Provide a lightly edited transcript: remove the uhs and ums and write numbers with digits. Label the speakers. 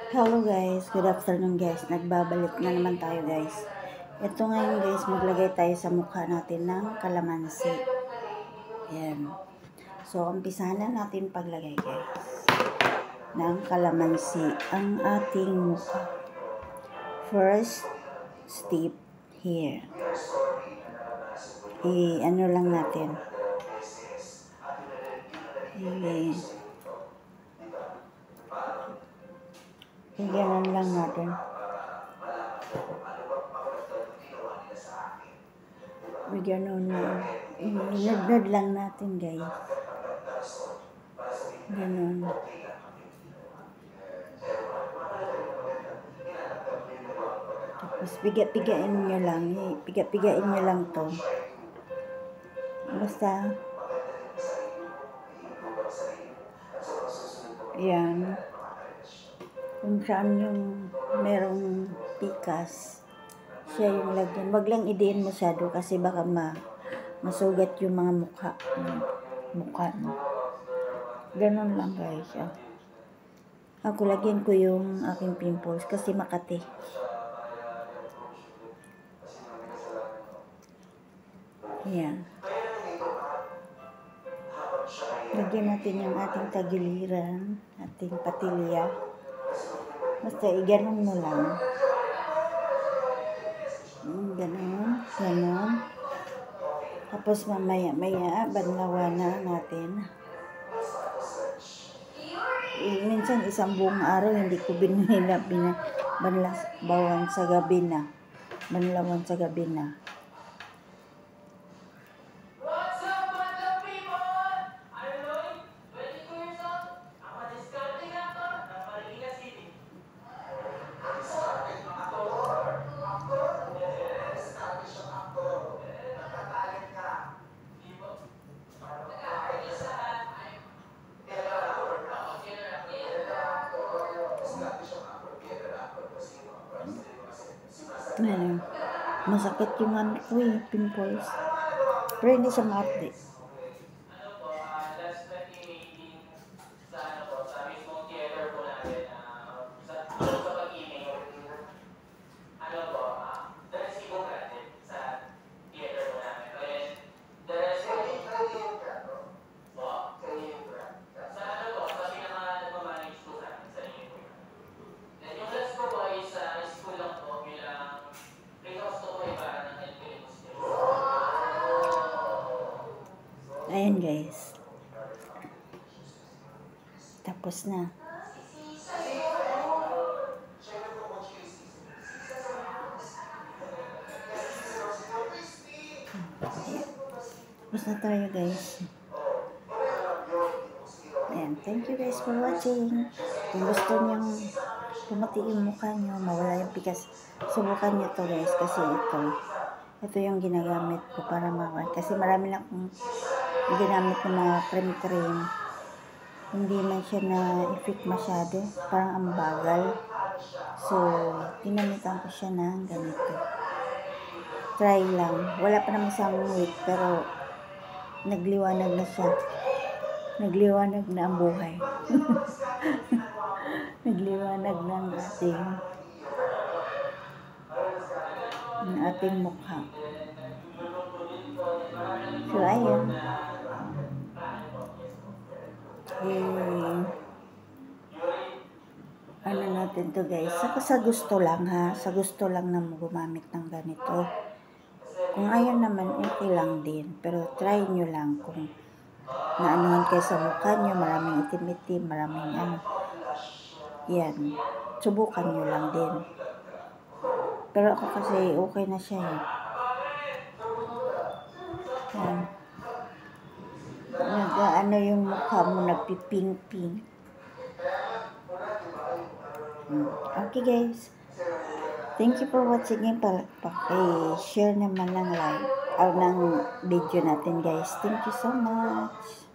Speaker 1: Hello guys, good afternoon guys. Nagbabalik na naman tayo guys. Ito ngayon guys, maglagay tayo sa mukha natin ng kalamansi. Ayan. So, umpisahan na natin paglagay guys ng kalamansi ang ating mukha. First step here. Ano lang natin. Ganun lang natin. Ganun lang. Inadnad lang natin guys. Ganun. Tapos piga-pigain nyo lang. Piga-pigain nyo lang to. Basta. Ayan. Kung saan yung merong pikas, siya yung lagyan. Wag lang idiin masyado kasi baka masugat yung mga mukha mo. Ganun lang guys. Ako lagyan ko yung aking pimples kasi makati. Ayan. Lagyan natin yung ating tagiliran, ating patilya. Basta iganon mo lang. Ganon. Tapos mamaya banlawan na natin. Minsan isang buong araw hindi ko banlawan sa gabi na. Banlawan sa gabi na. Masakit yung pimples. Pero hindi siya ma-update. Ayan guys. Tapos na. Tapos na tayo guys. Ayan. Thank you guys for watching. Kung gusto nyong pumati yung mukha nyo, mawala yung pikas, subukan nyo to guys. Kasi ito yung ginagamit ko para kasi marami na akong ginamit ng mga cream. Hindi man siya na-effect masyado. Parang ang bagal. So, ginamitan ko siya ng ganito. Try lang. Wala pa naman sa week, pero nagliwanag na siya. Nagliwanag na ang buhay. Nagliwanag na ang ating mukha. So, ayun. Ano natin to guys, sa gusto lang ha, sa gusto lang na gumamit ng ganito. Kung ayaw naman, okay lang din, pero try nyo lang kung naanuhan kayo sa mukha nyo, maraming itim-itim, maraming yan, subukan nyo lang din. Pero ako kasi okay na siya yan. Yung mukha mo nagpiping-ping. Okay guys, thank you for watching. Share naman ng like ng video natin guys. Thank you so much.